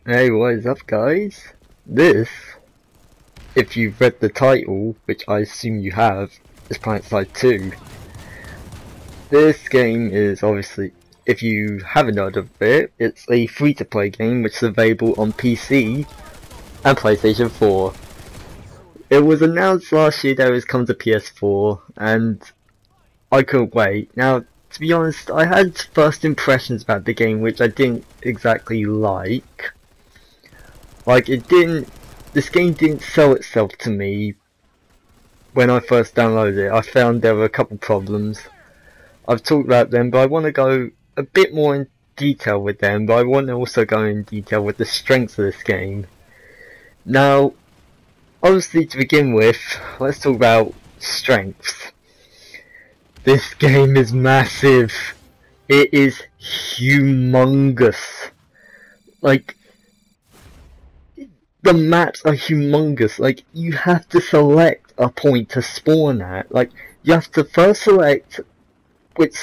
Hey, what is up guys? This, if you've read the title, which I assume you have, is Planet Side 2. This game is obviously, if you haven't heard of it, it's a free-to-play game which is available on PC and PlayStation 4. It was announced last year that it was coming to PS4, and I couldn't wait. Now, to be honest, I had first impressions about the game which I didn't exactly like. This game didn't sell itself to me when I first downloaded it. I found there were a couple problems. I've talked about them, but I want to go a bit more in detail with them, but I want to also go in detail with the strengths of this game. Now, obviously to begin with, let's talk about strengths. This game is massive. It is humongous. Like, the maps are humongous. Like, you have to select a point to spawn at. Like, you have to first select which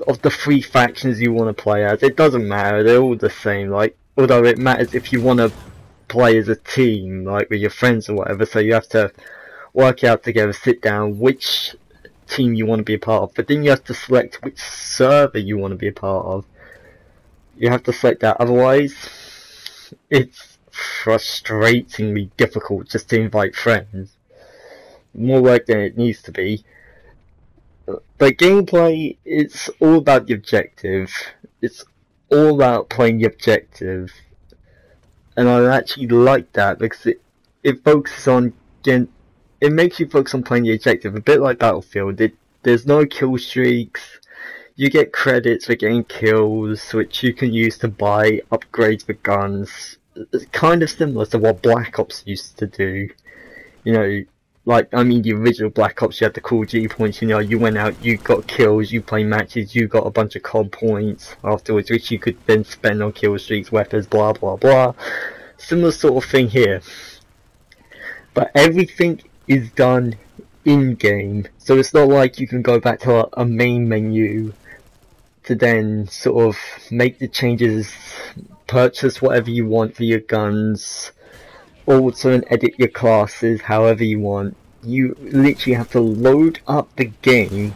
of the three factions you want to play as. It doesn't matter, they're all the same. Like, although it matters if you want to play as a team, like with your friends or whatever, so you have to work out together, sit down, which team you want to be a part of. But then you have to select which server you want to be a part of. You have to select that, otherwise it's frustratingly difficult just to invite friends. More work than it needs to be. But gameplay, it's all about the objective. It's all about playing the objective. And I actually like that because it focuses on it makes you focus on playing the objective, a bit like Battlefield. There's no kill streaks. You get credits for getting kills, which you can use to buy upgrades for guns. It's kind of similar to what Black Ops used to do. You know, like, I mean, the original Black Ops, you had the cool G points, you know, you went out, you got kills, you play matches, you got a bunch of COD points afterwards, which you could then spend on kill streaks, weapons, blah blah blah. Similar sort of thing here. But everything is done in-game, so it's not like you can go back to a main menu to then sort of make the changes, purchase whatever you want for your guns, also and edit your classes however you want. You literally have to load up the game.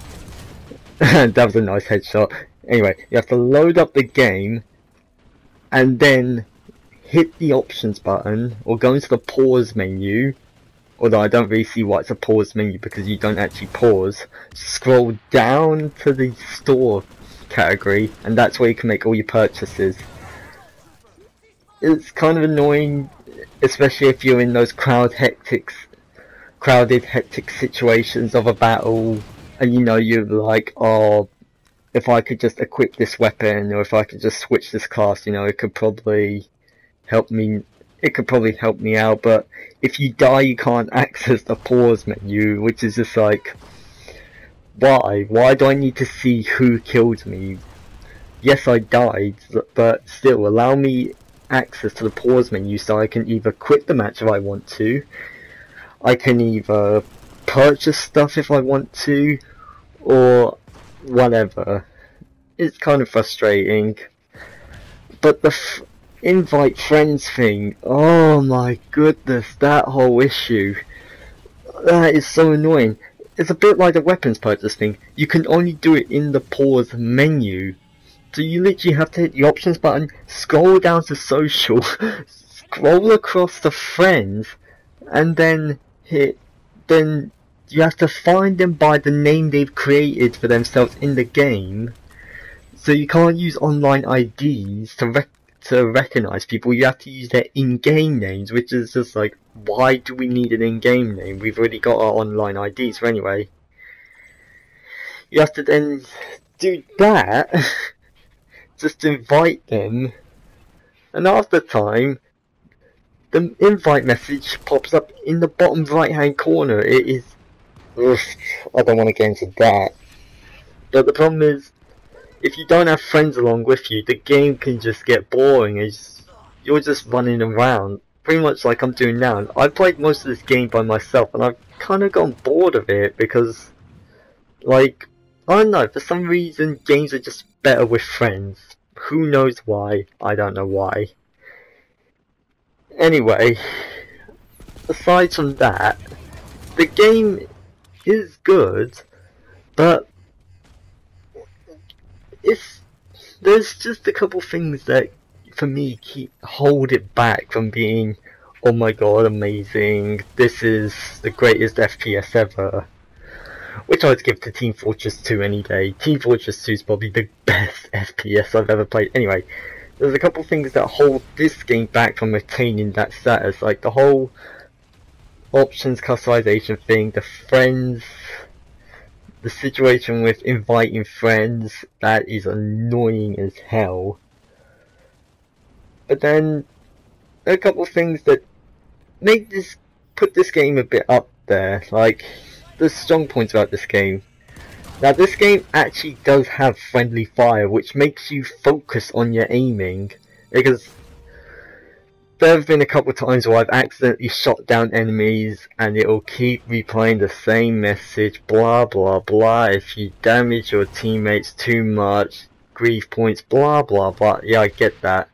That was a nice headshot. Anyway, you have to load up the game and then hit the options button or go into the pause menu, although I don't really see why it's a pause menu because you don't actually pause. Scroll down to the store category and that's where you can make all your purchases. It's kind of annoying, especially if you're in those crowded hectic situations of a battle, and you know, you're like, oh, if I could just equip this weapon, or if I could just switch this class, you know, it could probably help me out. But if you die, you can't access the pause menu, which is just like, why do I need to see who killed me? Yes, I died, but still, allow me access to the pause menu so I can either quit the match if I want to, I can either purchase stuff if I want to, or whatever. It's kind of frustrating. But the invite friends thing, oh my goodness, that whole issue, that is so annoying. It's a bit like the weapons purchase thing. You can only do it in the pause menu. So you literally have to hit the options button, scroll down to social, scroll across to friends, and then you have to find them by the name they've created for themselves in the game. So you can't use online IDs to recognize people. You have to use their in-game names, which is just like, why do we need an in-game name? We've already got our online IDs, so anyway. You have to then do that, just invite them, and after time, the invite message pops up in the bottom right hand corner. It is, I don't want to get into that. But the problem is, if you don't have friends along with you, the game can just get boring as you're just running around, pretty much like I'm doing now. I played most of this game by myself and I've kind of gotten bored of it because, like, I don't know, for some reason games are just better with friends. Who knows why? I don't know why. Anyway, aside from that, the game is good, but there's just a couple things that for me hold it back from being, oh my god, amazing, this is the greatest FPS ever, which I'd give to Team Fortress 2 any day. Team Fortress 2 is probably the best FPS I've ever played. Anyway, there's a couple things that hold this game back from attaining that status, like the whole options customization thing, the friends, the situation with inviting friends, that is annoying as hell. But then, there are a couple of things that put this game a bit up there, like, the strong points about this game. Now this game actually does have friendly fire, which makes you focus on your aiming, because there have been a couple of times where I've accidentally shot down enemies and it'll keep replaying the same message, blah blah blah, if you damage your teammates too much, grief points, blah blah blah. Yeah, I get that.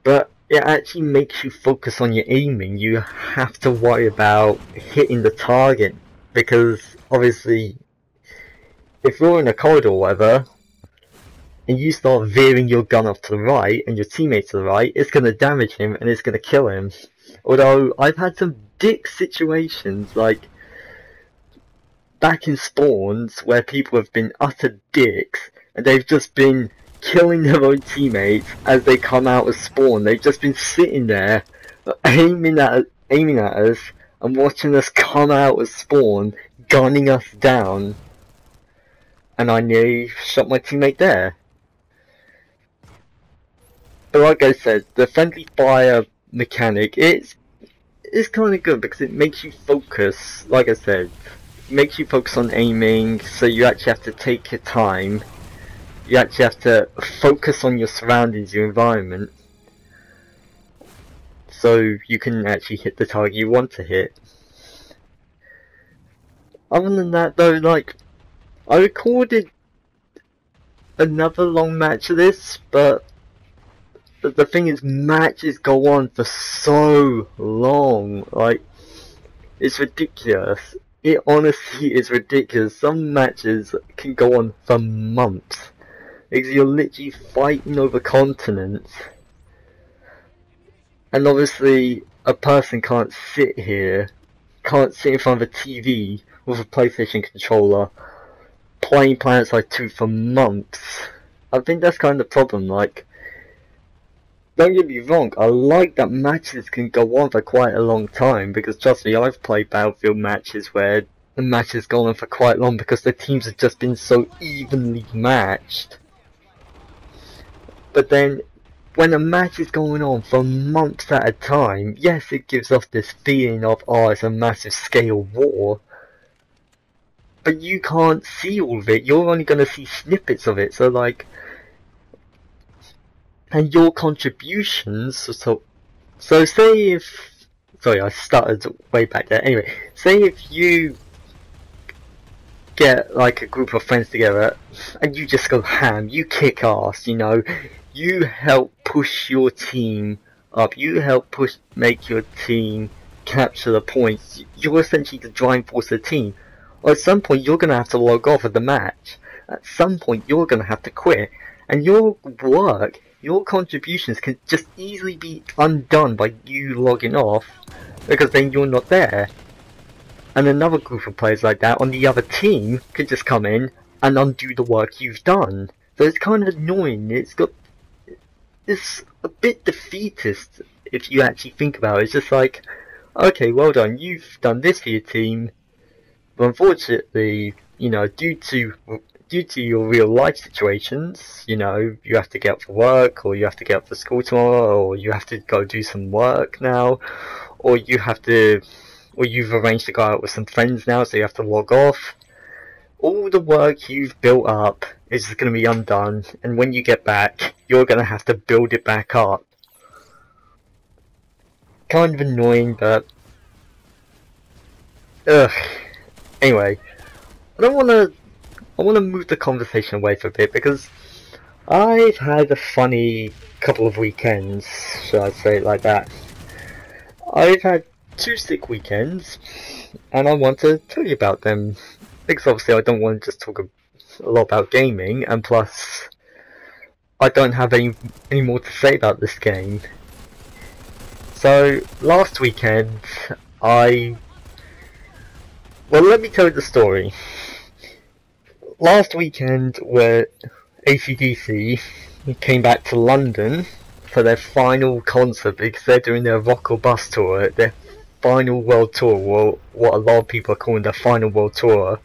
But it actually makes you focus on your aiming. You have to worry about hitting the target, because obviously if you're in a corridor or whatever, and you start veering your gun off to the right, and your teammate to the right, it's going to damage him and it's going to kill him. Although, I've had some dick situations, like, back in spawns, where people have been utter dicks, and they've just been killing their own teammates as they come out of spawn. They've just been sitting there, aiming at us, and watching us come out of spawn, gunning us down, and I nearly shot my teammate there. But like I said, the friendly fire mechanic is kind of good, because it makes you focus, like I said, it makes you focus on aiming, so you actually have to take your time. You actually have to focus on your surroundings, your environment, so you can actually hit the target you want to hit. Other than that though, like, I recorded another long match of this, but the thing is, matches go on for so long, like, it's ridiculous. It honestly is ridiculous. Some matches can go on for months, because you're literally fighting over continents. And obviously, a person can't sit in front of a TV with a PlayStation controller, playing PlanetSide 2 for months. I think that's kind of the problem, like, don't get me wrong, I like that matches can go on for quite a long time, because trust me, I've played Battlefield matches where the matches go on for quite long because the teams have just been so evenly matched. But then, when a match is going on for months at a time, yes, it gives off this feeling of, oh, it's a massive scale war, but you can't see all of it, you're only going to see snippets of it, so like, and your contributions, so say if, sorry, I started way back there, anyway, say if you get like a group of friends together, and you just go ham, you kick ass, you know, you help push your team up, you help make your team capture the points, you're essentially the driving force of the team. Well, at some point you're going to have to log off of the match, at some point you're going to have to quit, and your work, your contributions can just easily be undone by you logging off, because then you're not there. And another group of players like that on the other team could just come in and undo the work you've done. So it's kind of annoying, it's a bit defeatist if you actually think about it. It's just like, okay, well done, you've done this for your team, but unfortunately, you know, due to your real life situations, you know, you have to get up for work, or you have to get up for school tomorrow, or you have to go do some work now, or you've arranged to go out with some friends now, so you have to log off. All the work you've built up is going to be undone, and when you get back, you're going to have to build it back up. Kind of annoying, but ugh. Anyway, I want to move the conversation away for a bit, because I've had a funny couple of weekends, shall I say it like that. I've had 2 sick weekends, and I want to tell you about them. Because obviously I don't want to just talk a lot about gaming, and plus I don't have any more to say about this game. So last weekend well, let me tell you the story. Last weekend where AC/DC came back to London for their final concert, because they're doing their Rock or Bust tour, their final world tour, or what a lot of people are calling their final world tour.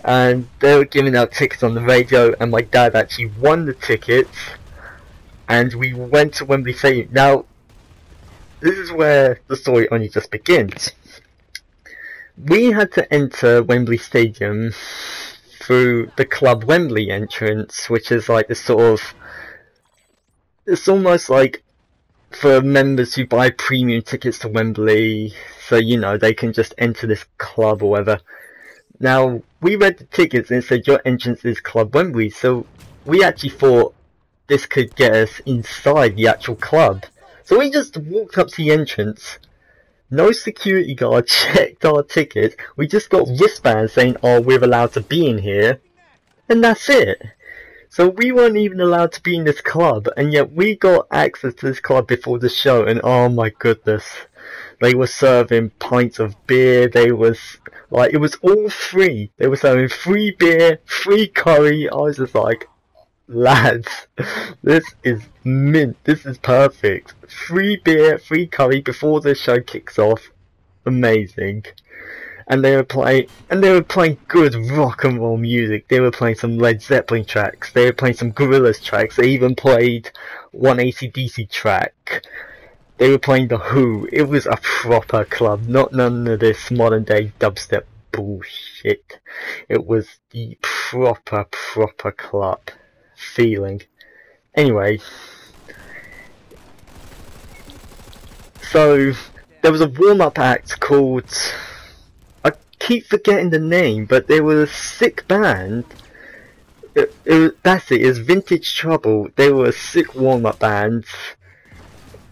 And they were giving out tickets on the radio, and my dad actually won the tickets, and we went to Wembley Stadium. Now, this is where the story only just begins. We had to enter Wembley Stadium through the Club Wembley entrance, which is like this sort of... It's almost like for members who buy premium tickets to Wembley, so you know, they can just enter this club or whatever. Now, we read the tickets and it said your entrance is Club Wembley, so we actually thought this could get us inside the actual club. So we just walked up to the entrance. No security guard checked our tickets. We just got wristbands saying, oh, we're allowed to be in here. And that's it. So we weren't even allowed to be in this club, and yet we got access to this club before the show, and oh my goodness. They were serving pints of beer, it was all free. They were serving free beer, free curry. I was just like, lads, this is mint, this is perfect. Free beer, free curry before the show kicks off. Amazing. And they were playing good rock and roll music. They were playing some Led Zeppelin tracks, they were playing some Gorillaz tracks, they even played one AC/DC track. They were playing The Who. It was a proper club, not none of this modern day dubstep bullshit. It was the proper club feeling. Anyway, so there was a warm-up act called, I keep forgetting the name, but they were a sick band. That's it, it was Vintage Trouble. They were a sick warm-up band.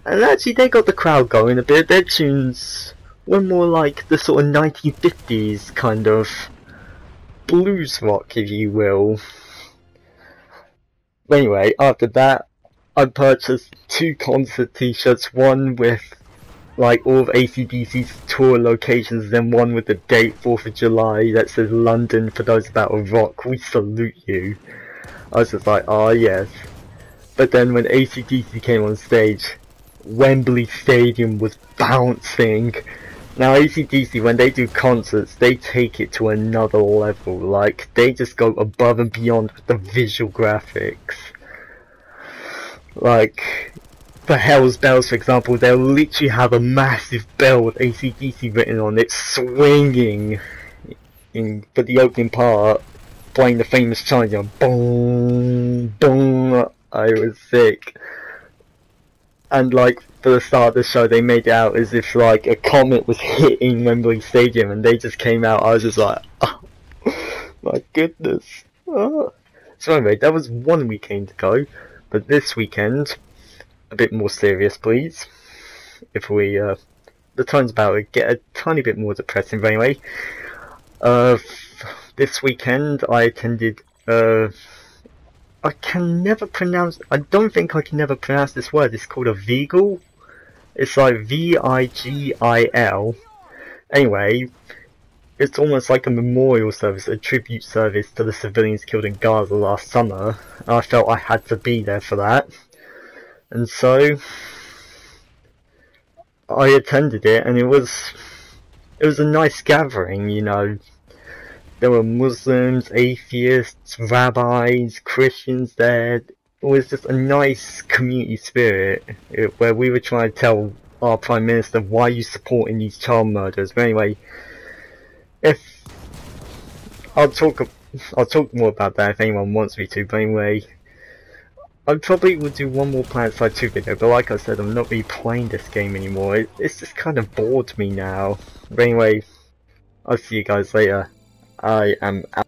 And actually they got the crowd going a bit. Their tunes were more like the sort of 1950s kind of blues rock, if you will. Anyway, after that, I purchased 2 concert t-shirts, one with like all of AC/DC's tour locations, then one with the date 4th of July that says London for those about a rock. We salute you. I was just like, oh yes. But then when AC/DC came on stage, Wembley Stadium was bouncing. Now AC/DC, when they do concerts, they take it to another level. Like, they just go above and beyond with the visual graphics. Like, for Hell's Bells, for example, they'll literally have a massive bell with AC/DC written on it, swinging for the opening part, playing the famous chant, you know, boom, boom. I was sick. And like, for the start of the show, they made it out as if like a comet was hitting Wembley Stadium, and they just came out. I was just like, oh my goodness. Oh. So anyway, that was one weekend ago, but this weekend, a bit more serious, please. If we, the tone's about to get a tiny bit more depressing, but anyway. This weekend I attended, I don't think I can never pronounce this word. It's called a Vigil. It's like V-I-G-I-L. Anyway, it's almost like a memorial service, a tribute service to the civilians killed in Gaza last summer. And I felt I had to be there for that. And so, I attended it, and it was a nice gathering, you know. There were Muslims, atheists, rabbis, Christians there. It was just a nice community spirit, where we were trying to tell our Prime Minister, why are you supporting these child murders? But anyway, I'll talk more about that if anyone wants me to, but anyway, I probably will do one more Planet Side 2 video, but like I said, I'm not really playing this game anymore. It's just kind of bored me now. But anyway, I'll see you guys later. I am out.